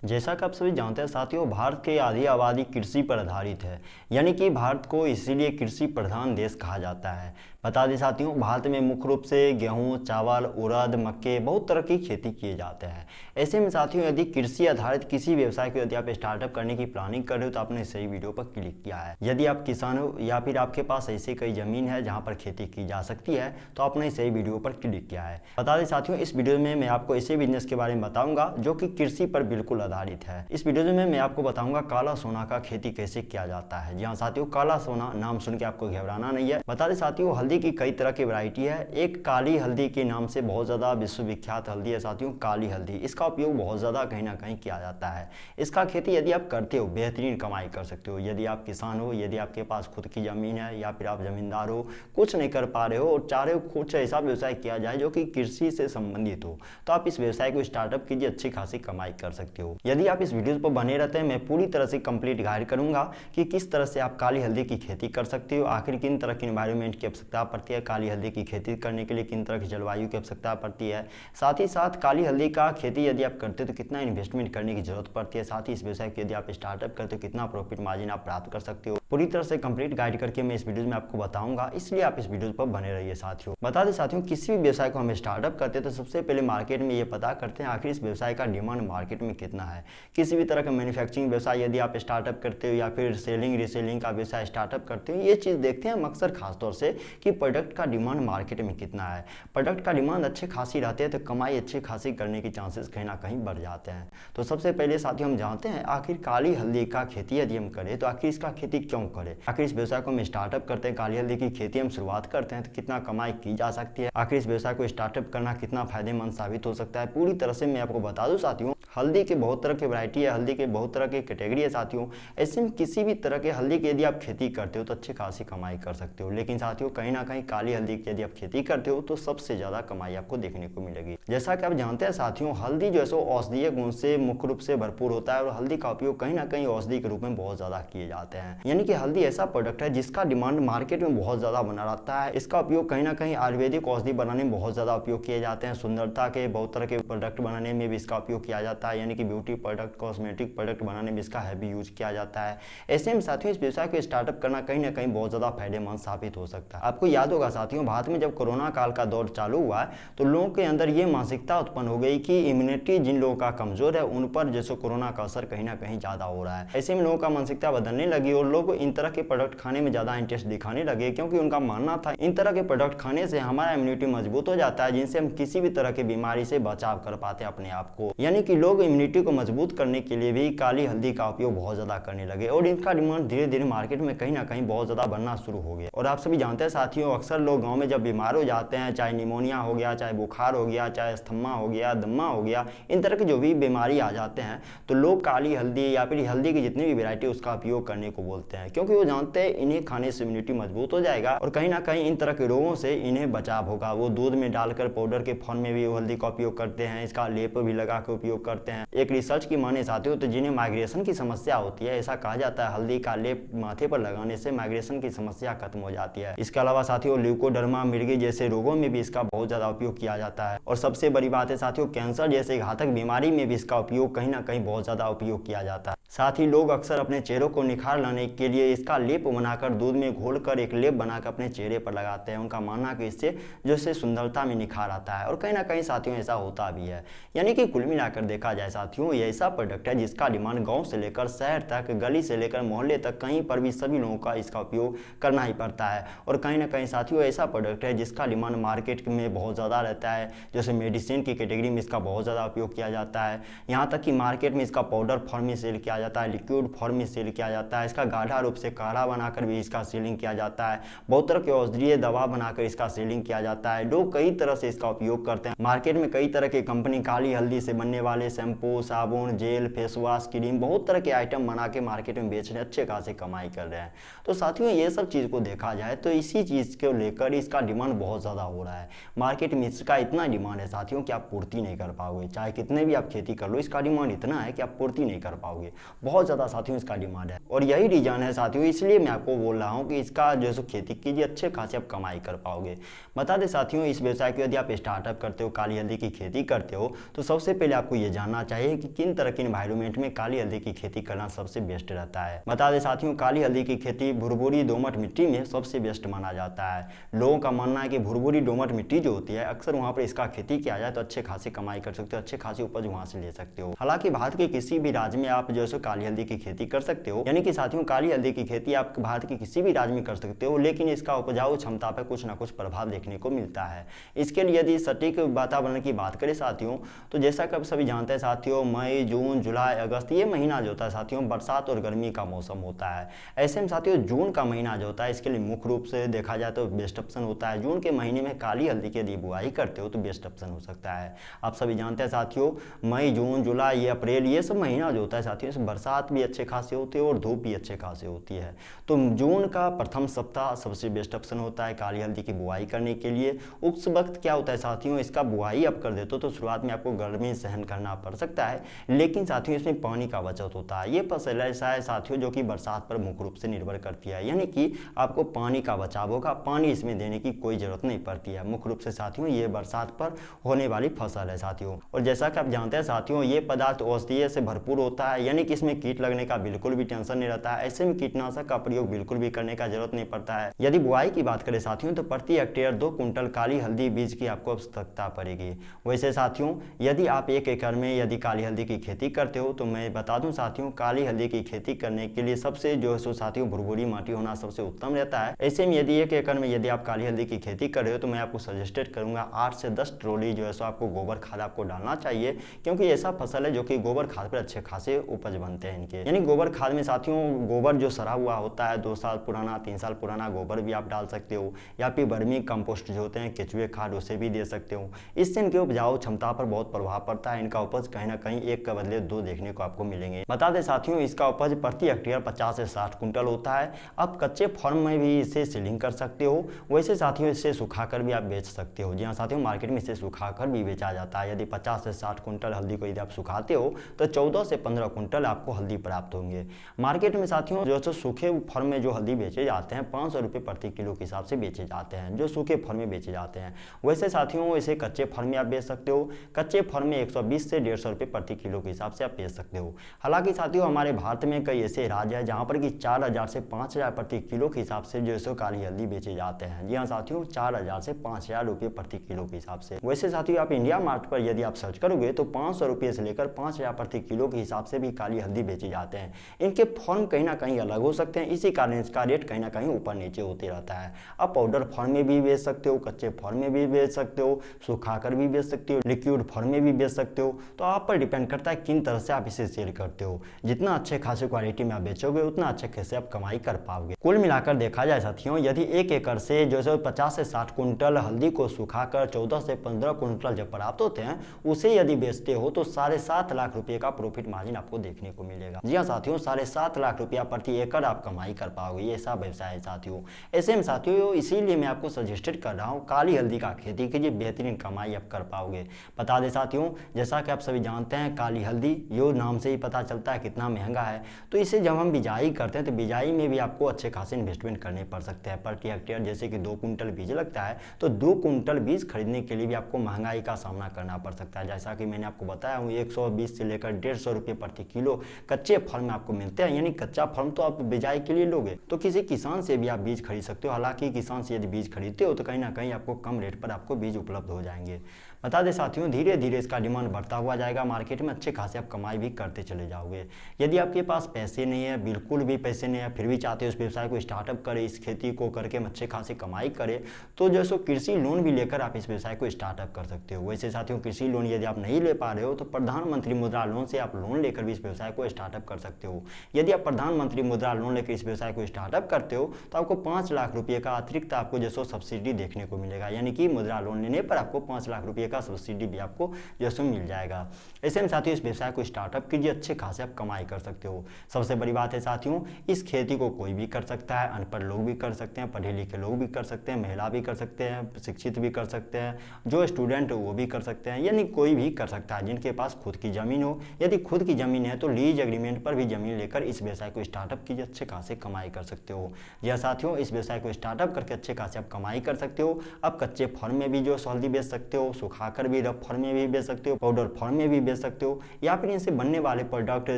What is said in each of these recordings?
जैसा कि आप सभी जानते हैं साथियों, भारत की आधी आबादी कृषि पर आधारित है। यानी कि भारत को इसीलिए कृषि प्रधान देश कहा जाता है। बता दें साथियों, भारत में मुख्य रूप से गेहूं, चावल, उड़द, मक्के, बहुत तरह की खेती किए जाते हैं। ऐसे में साथियों, यदि कृषि आधारित किसी व्यवसाय को यदि आप स्टार्टअप करने की प्लानिंग कर रहे हो तो आपने सही वीडियो पर क्लिक किया है। यदि आप किसान हो या फिर आपके पास ऐसी कई जमीन है जहाँ पर खेती की जा सकती है तो आपने सही वीडियो पर क्लिक किया है। बता दें साथियों, इस वीडियो में मैं आपको ऐसे बिजनेस के बारे में बताऊंगा जो कि कृषि पर बिल्कुल आधारित है। इस वीडियो में मैं आपको बताऊंगा काला सोना का खेती कैसे किया जाता है। जी हाँ साथियों, काला सोना नाम सुन के आपको घबराना नहीं है। बता दें साथियों, हल्दी की कई तरह की वैरायटी है। एक काली हल्दी के नाम से बहुत ज्यादा विश्वविख्यात हल्दी है साथियों, काली हल्दी। इसका उपयोग बहुत ज्यादा कहीं ना कहीं किया जाता है। इसका खेती यदि आप करते हो बेहतरीन कमाई कर सकते हो। यदि आप किसान हो, यदि आपके पास खुद की जमीन है या फिर आप जमींदार हो, कुछ नहीं कर पा रहे हो और चाह रहे हो कुछ ऐसा व्यवसाय किया जाए जो कि कृषि से संबंधित हो, तो आप इस व्यवसाय को स्टार्टअप कीजिए, अच्छी खासी कमाई कर सकते हो। यदि आप इस वीडियो पर बने रहते हैं, मैं पूरी तरह से कंप्लीट गाइड करूंगा कि किस तरह से आप काली हल्दी की खेती कर सकते हो, आखिर किन तरह की एनवायरनमेंट की आवश्यकता पड़ती है, काली हल्दी की खेती करने के लिए किन तरह की जलवायु की आवश्यकता पड़ती है, साथ ही साथ काली हल्दी का खेती यदि आप करते हो तो कितना इन्वेस्टमेंट करने की जरूरत पड़ती है, साथ ही इस व्यवसाय को यदि आप स्टार्टअप करते हो कितना प्रॉफिट मार्जिन आप प्राप्त कर सकते हो। पूरी तरह से कंप्लीट गाइड करके मैं इस वीडियो में आपको बताऊंगा, इसलिए आप इस वीडियो पर बने रहिए साथियों। बता दें साथियों, किसी भी व्यवसाय को हम स्टार्टअप करते हैं तो सबसे पहले मार्केट में ये पता करते हैं आखिर इस व्यवसाय का डिमांड मार्केट में कितना है। किसी भी तरह का मैन्युफैक्चरिंग व्यवसाय यदि आप स्टार्टअप करते हो या फिर सेलिंग रीसेलिंग का व्यवसाय स्टार्टअप करते हो, ये चीज़ देखते हैं हम अक्सर खासतौर से कि प्रोडक्ट का डिमांड मार्केट में कितना है। प्रोडक्ट का डिमांड अच्छी खासी रहती है तो कमाई अच्छी खासी करने के चांसेस कहीं ना कहीं बढ़ जाते हैं। तो सबसे पहले साथियों हम जानते हैं आखिर काली हल्दी का खेती यदि हम करें तो आखिर इसका खेती क्यों करें। आखिर इस व्यवसाय को हम स्टार्टअप करते हैं, काली हल्दी की खेती हम शुरुआत करते हैं तो कितना कमाई की जा सकती है, आखिर इस व्यवसाय को स्टार्टअप करना कितना फायदेमंद साबित हो सकता है, पूरी तरह से मैं आपको बता दूं साथियों। हल्दी के बहुत तरह की वैरायटी है, हल्दी के बहुत तरह की कैटेगरी है साथियों। ऐसे में किसी भी तरह के हल्दी की यदि आप खेती करते हो तो अच्छी खासी कमाई कर सकते हो, लेकिन साथियों कहीं ना कहीं काली हल्दी की यदि आप खेती करते हो तो सबसे ज्यादा कमाई आपको देखने को मिलेगी। जैसा कि आप जानते हैं साथियों, हल्दी जो है सो औषधीय गुण से मुख्य रूप से भरपूर होता है और हल्दी का उपयोग कहीं ना कहीं औषधि के रूप में बहुत ज्यादा किए जाते हैं। यानी कि हल्दी ऐसा प्रोडक्ट है जिसका डिमांड मार्केट में बहुत ज्यादा बना रहता है। इसका उपयोग कहीं ना कहीं आयुर्वेदिक औषधि बनाने में बहुत ज्यादा उपयोग किए जाते हैं, सुंदरता के बहुत तरह के प्रोडक्ट बनाने में भी इसका उपयोग किया जाता है, यानी कि ब्यूटी प्रोडक्ट, कॉस्मेटिक प्रोडक्ट बनाने में इसका हैवी यूज किया जाता है। ऐसे में साथियों इस व्यवसाय को स्टार्टअप करना कहीं ना कहीं बहुत ज्यादा फायदेमंद साबित हो सकता है। आपको याद होगा साथियों, भारत में जब कोरोना काल का दौर चालू हुआ है तो लोगों के अंदर ये मानसिकता उत्पन्न हो गई कि इम्यूनिटी जिन लोगों का कमजोर है उन पर जैसे कोरोना का असर कहीं ना कहीं ज्यादा हो रहा है। ऐसे में लोगों का मानसिकता बदलने लगी और लोग इन तरह के प्रोडक्ट खाने में ज्यादा इंटरेस्ट दिखाने लगे, क्योंकि उनका मानना था इन तरह के प्रोडक्ट खाने से हमारा इम्यूनिटी मजबूत हो जाता है, जिनसे हम किसी भी तरह की बीमारी से बचाव कर पाते हैं अपने आप को। यानी कि लोग इम्यूनिटी को मजबूत करने के लिए भी काली हल्दी का उपयोग बहुत ज्यादा करने लगे और इनका डिमांड धीरे धीरे मार्केट में कहीं ना कहीं बहुत ज्यादा बढ़ना शुरू हो गया। और आप सभी जानते हैं साथियों, अक्सर लोग गांव में जब बीमार हो जाते हैं, चाहे निमोनिया हो गया, चाहे बुखार हो गया, चाहे अस्थमा हो गया, दम्मा हो गया, इन तरह की जो भी बीमारी आ जाते हैं तो लोग काली हल्दी या फिर हल्दी की जितनी भी वैरायटी उसका उपयोग करने को बोलते हैं, क्योंकि वो जानते हैं इन्हें खाने से इम्यूनिटी मजबूत हो जाएगा और कहीं ना कहीं इन तरह के रोगों से इन्हें बचाव होगा। वो दूध में डालकर पाउडर के फॉर्म में भी हल्दी का उपयोग करते हैं, इसका लेप भी लगा कर उपयोग करते हैं। एक रिसर्च की माने साथियों तो जिन्हें माइग्रेशन की समस्या होती है, ऐसा कहा जाता है हल्दी का लेप माथे पर लगाने से माइग्रेशन की समस्या खत्म हो जाती है। इसके अलावा साथियों ल्यूकोडर्मा, मिर्गी जैसे रोगों में भी इसका बहुत ज्यादा उपयोग किया जाता है। और सबसे बड़ी बात है साथियों, कैंसर जैसे घातक बीमारी में भी इसका उपयोग कहीं ना कहीं बहुत ज्यादा उपयोग किया जाता है। साथ ही लोग अक्सर अपने चेहरों को निखार लाने के लिए इसका लेप बनाकर दूध में घोलकर एक लेप बनाकर अपने चेहरे पर लगाते हैं। उनका मानना है कि इससे जो से सुंदरता में निखार आता है और कहीं ना कहीं साथियों ऐसा होता भी है। यानी कि कुल मिलाकर देखा जाए साथियों, ये ऐसा प्रोडक्ट है जिसका डिमांड गांव से लेकर शहर तक, गली से लेकर मोहल्ले तक, कहीं पर भी सभी लोगों का इसका उपयोग करना ही पड़ता है। और कहीं ना कहीं साथियों ऐसा प्रोडक्ट है जिसका डिमांड मार्केट में बहुत ज़्यादा रहता है। जैसे मेडिसिन की कैटेगरी में इसका बहुत ज़्यादा उपयोग किया जाता है, यहाँ तक कि मार्केट में इसका पाउडर फॉर्म में सेल किया जाता है, लिक्विड फॉर्म में सेल किया जाता है, इसका गाढ़ा रूप से काढ़ा बनाकर भी इसका सेलिंग किया जाता है, बहुत तरह के औषधीय दवा बनाकर इसका सेलिंग किया जाता है। लोग कई तरह से इसका उपयोग करते हैं। मार्केट में कई तरह की कंपनी काली हल्दी से बनने वाले शैम्पू, साबुन, जेल, फेस वॉश, क्रीम, बहुत तरह के आइटम बना के मार्केट में बेच रहे हैं, अच्छे खासे कमाई कर रहे हैं। तो साथियों ये सब चीज़ को देखा जाए तो इसी चीज़ को लेकर इसका डिमांड बहुत ज़्यादा हो रहा है। मार्केट में इसका इतना डिमांड है साथियों कि आप पूर्ति नहीं कर पाओगे, चाहे कितने भी आप खेती कर लो, इसका डिमांड इतना है कि आप पूर्ति नहीं कर पाओगे। बहुत ज़्यादा साथियों इसका डिमांड है और यही रीजन है साथियों, इसलिए मैं आपको बोल रहा हूँ कि इसका जो है खेती कीजिए, अच्छे खासे आप कमाई कर पाओगे। बता दें साथियों, इस व्यवसाय को यदि आप स्टार्टअप करते हो, काली हल्दी की खेती करते हो, तो सबसे पहले आपको ये जानना चाहिए कि किन तरह के एनवायरमेंट में काली हल्दी की खेती करना सबसे बेस्ट रहता है। बता दें साथियों, काली हल्दी की खेती भुरभुरी दोमट मिट्टी में सबसे बेस्ट माना जाता है। लोगों का मानना है कि भुरभुरी दोमट मिट्टी जो होती है, अक्सर वहाँ पर इसका खेती किया जाए तो अच्छे खासी कमाई कर सकते हो, अच्छे खासी उपज वहाँ से ले सकते हो। हालांकि भारत के किसी भी राज्य में आप जो है काली हल्दी की खेती कर सकते हो, यानी कि साथियों काली हल्दी की खेती आप भारत के किसी भी राज्य में कर सकते हो, लेकिन इसका उपजाऊ क्षमता पर कुछ ना कुछ प्रभाव देखने को मिलता है। इसके लिए यदि सटीक वातावरण की बात करें साथियों, तो जैसा कि आप सभी जानते हैं साथियों, मई, जून, जुलाई, अगस्त ये महीना जो होता है साथियों बरसात और गर्मी का मौसम होता है। ऐसे में साथियों जून का महीना जो होता है इसके लिए मुख्य रूप से देखा जाए तो बेस्ट ऑप्शन होता है। जून के महीने में काली हल्दी की यदि बुआई करते हो तो बेस्ट ऑप्शन हो सकता है। आप सभी जानते हैं साथियों, मई, जून, जुलाई, ये अप्रैल, ये सब महीना जो होता है साथियों इसमें बरसात भी अच्छे खासे होती है और धूप भी अच्छे खासे होती है। तो जून का प्रथम सप्ताह सबसे बेस्ट ऑप्शन होता है काली हल्दी की बुआई करने के लिए। उस वक्त क्या होता है साथियों, इसका बुआई आप कर देते हो तो शुरुआत में आपको गर्मी सहन करना पड़ सकता है, लेकिन साथियों इसमें पानी का बचत होता है। ये फसल ऐसा है साथियों जो कि बरसात पर मुख्य रूप से निर्भर करती है, यानी कि आपको पानी का बचाव होगा, पानी इसमें देने की कोई जरूरत नहीं पड़ती है। मुख्य रूप से साथियों ये बरसात पर होने वाली फसल है साथियों। और जैसा कि आप जानते हैं साथियों, ये पदार्थ औषधीय से भरपूर होता है, यानी कि इसमें कीट लगने का बिल्कुल भी टेंशन नहीं रहता है। ऐसे में कीटनाशक का प्रयोग बिल्कुल भी करने का जरूरत नहीं पड़ता है। यदि बुआई की बात करें साथियों, तो प्रति हेक्टेयर 2 कुंटल काली हल्दी बीज की आपको आवश्यकता पड़ेगी। वैसे साथियों यदि आप 1 एकड़ में यदि काली हल्दी की खेती करते हो, तो मैं बता दूं साथियों, काली हल्दी की खेती करने के लिए सबसे जो है साथियों भुरभुरी माटी होना सबसे उत्तम रहता है। ऐसे में यदि 1 एकड़ में यदि आप काली हल्दी की खेती कर रहे हो, तो मैं आपको सजेस्टेड करूंगा 8 से 10 ट्रॉली जो है सो आपको गोबर खाद आपको डालना चाहिए, क्योंकि ऐसा फसल है जो कि गोबर खाद पर अच्छे खासे उपज बनते हैं इनके। यानी गोबर खाद में साथियों गोबर जो सड़ा हुआ होता है, 2 साल पुराना, 3 साल पुराना गोबर भी आप डाल सकते हो, या फिर वर्मी कंपोस्ट जो होते हैं केचुए खाद उसे भी दे सकते हो। इससे इनके उपजाऊ क्षमता पर बहुत प्रभाव पड़ता है। इनका उपज कहीं ना कहीं 1 के बदले 2 देखने को आपको मिलेंगे। बता दें साथियों, इसका उपज प्रति हेक्टेयर 50 से 60 कुंटल होता है। आप कच्चे फॉर्म में भी इसे सीलिंग कर सकते हो, वैसे साथियों इसे सुखाकर भी आप बेच सकते हो। जी हाँ साथियों, मार्केट में इसे सुखाकर भी बेचा जाता है। यदि 50 से 60 कुंटल हल्दी को यदि आप सुखाते हो तो 14 से 15 कुंटल आपको हल्दी प्राप्त होंगे। मार्केट में साथियों जो सूखे फॉर्म में जो हल्दी बेचे जाते हैं 500 रुपये प्रति किलो के हिसाब से बेचे जाते हैं, जो सूखे फॉर्म में बेचे जाते हैं। वैसे साथियों इसे कच्चे फॉर्म में आप बेच सकते हो। कच्चे फॉर्म में 120 से 150 रुपये प्रति किलो के हिसाब से आप बेच सकते हो। हालांकि साथियों हमारे भारत में कई ऐसे राज्य हैं जहां पर कि 4000 से 5000 प्रति किलो के हिसाब से जो है काली हल्दी बेचे जाते हैं। जी हाँ साथियों, 4000 से 5000 रुपये प्रति किलो के हिसाब से। वैसे साथियों आप इंडिया मार्ट पर यदि आप सर्च करोगे तो 500 रुपये से लेकर 5000 प्रति किलो के हिसाब से भी काली हल्दी बेचे जाते हैं। इनके फॉर्म कहीं ना कहीं अलग हो सकते हैं, इसी कारण इसका रेट कहीं ना कहीं ऊपर नीचे होते रहता है। आप पाउडर फॉर्म में भी बेच सकते हो, कच्चे फॉर्म में भी बेच सकते हो, सुखाकर भी बेच सकते हो, लिक्विड फॉर्म में भी बेच सकते हो। तो आप पर डिपेंड करता है किन तरह से आप इसे सेल करते हो। जितना अच्छे खासे क्वालिटी में आप बेचोगे उतना अच्छे खासे आप कमाई कर पाओगे। कुल मिलाकर देखा जाए साथियों, यदि 1 एकड़ से जो है 50 से 60 कुंटल हल्दी को सुखाकर 14 से 15 कुंटल जब प्राप्त होते हैं, उसे यदि बेचते हो तो 7.5 लाख रुपए का प्रॉफिट मार्जिन आपको देखने को मिलेगा। जी हाँ साथियों, 7.5 लाख रुपया प्रति एकड़ आप कमाई कर पाओगे। ये ऐसा व्यवसाय है साथियों। ऐसे में साथियों इसीलिए मैं आपको सजेस्टेड कर रहा हूँ काली हल्दी का खेती कीजिए, बेहतरीन कमाई आप कर पाओगे। बता दें साथियों, जैसा कि आप सभी जानते हैं काली हल्दी यो नाम से ही पता चलता है कितना महंगा है। तो इसे जब हम बिजाई करते हैं तो बिजाई में भी आपको अच्छे खासे इन्वेस्टमेंट करने पड़ सकते हैं। प्रति हेक्टेयर जैसे कि 2 कुंटल बीज लगता है, तो 2 कुंटल बीज खरीदने के लिए भी आपको महंगाई का सामना करना पड़ सकता है। जैसा कि मैंने आपको बताया हूँ 120 से लेकर 150 रुपये प्रति किलो कच्चे फल में आपको मिलते हैं। यानी कच्चा फल तो आप बिजाई के लिए लोगे तो किसी किसान से भी आप बीज खरीद सकते हो। हालांकि किसान से यदि बीज खरीदते हो तो कहीं ना कहीं आपको कम रेट पर आपको बीज उपलब्ध हो जाएंगे। बता दें साथियों, धीरे धीरे इसका डिमांड बढ़ता हुआ जाएगा मार्केट में, अच्छे खासे आप कमाई भी करते चले जाओगे। यदि आपके पास पैसे नहीं है, बिल्कुल भी पैसे नहीं है, फिर भी चाहते हो इस व्यवसाय को स्टार्टअप करें, इस खेती को करके अच्छे खासे कमाई करें, तो जो सो कृषि लोन भी लेकर आप इस व्यवसाय को स्टार्टअप कर सकते हो। वैसे साथियों कृषि लोन यदि आप नहीं ले पा रहे हो तो प्रधानमंत्री मुद्रा लोन से आप लोन लेकर भी इस व्यवसाय को स्टार्टअप कर सकते हो। यदि आप प्रधानमंत्री मुद्रा लोन लेकर इस व्यवसाय को स्टार्टअप करते हो तो आपको 5 लाख रुपये का अतिरिक्त आपको जो सब्सिडी देखने को मिलेगा। यानी कि मुद्रा लोन लेने पर आपको 5 लाख रुपये का सब्सिडी भी आपको जैसे मिल जाएगा। ऐसे में साथियों इस व्यवसाय को स्टार्टअप कीजिए, अच्छे खासे आप कमाई कर सकते हो। सबसे बड़ी बात है साथियों, इस खेती को कोई भी कर सकता है, अनपढ़ लोग भी कर सकते हैं, पढ़े लिखे लोग भी कर सकते हैं, महिला भी कर सकते हैं, शिक्षित भी कर सकते हैं, जो स्टूडेंट वो भी कर सकते हैं, यानी कोई भी कर सकता है जिनके पास खुद की ज़मीन हो। यदि खुद की ज़मीन है तो लीज एग्रीमेंट पर भी ज़मीन लेकर इस व्यवसाय को स्टार्टअप कीजिए, अच्छे खासे कमाई कर सकते हो। यह साथियों इस व्यवसाय को स्टार्टअप करके अच्छे खासे आप कमाई कर सकते हो। आप कच्चे फॉर्म में भी जो हल्दी बेच सकते हो, सुखाकर भी रफ फॉर्म में भी बेच सकते हो, पाउडर फॉर्म में भी बेच सकते हो, या फिर इनसे बनने वाले प्रोडक्ट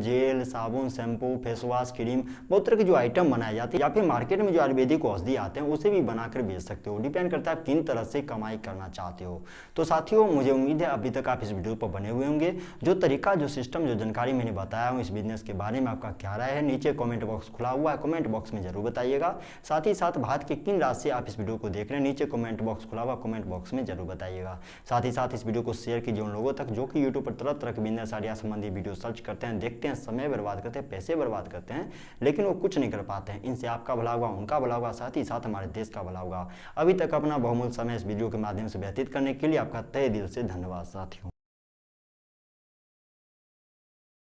जेल, साबुन, शैम्पू, फेस वॉश, क्रीम, बहुत तरह के जो आइटम बनाए जाते हैं, या फिर मार्केट में जो आयुर्वेदिक औषधि आते हैं उसे भी बनाकर बेच सकते हो। डिपेंड करता है आप किन तरह से कमाई करना चाहते हो। तो साथियों मुझे उम्मीद है अभी तक आप इस वीडियो पर बने हुए होंगे। जो तरीका, जो सिस्टम, जो जानकारी मैंने बताया हूँ इस बिजनेस के बारे में, आपका क्या राय है नीचे कमेंट बॉक्स खुला हुआ है, कमेंट बॉक्स में जरूर बताइएगा। साथ ही साथ भारत के किन राज्य से आप इस वीडियो को देख रहे हैं नीचे कमेंट बॉक्स खुला हुआ, कमेंट बॉक्स में जरूर बताइएगा। साथ ही साथ इस वीडियो को शेयर कीजिए उन लोगों तक जो कि यूट्यूब पर तरह तरह के बिजनेस आइडिया संबंधी वीडियो सर्च करते हैं, देखते हैं, समय बर्बाद करते हैं, पैसे बर्बाद करते हैं, लेकिन वो कुछ नहीं कर पाते हैं। इनसे आपका भला होगा, उनका भला होगा, साथ ही साथ हमारे देश का भला होगा। अभी तक अपना बहुमूल्य समय इस वीडियो के माध्यम से व्यतीत करने के लिए आपका तहे दिल से धन्यवाद साथियों।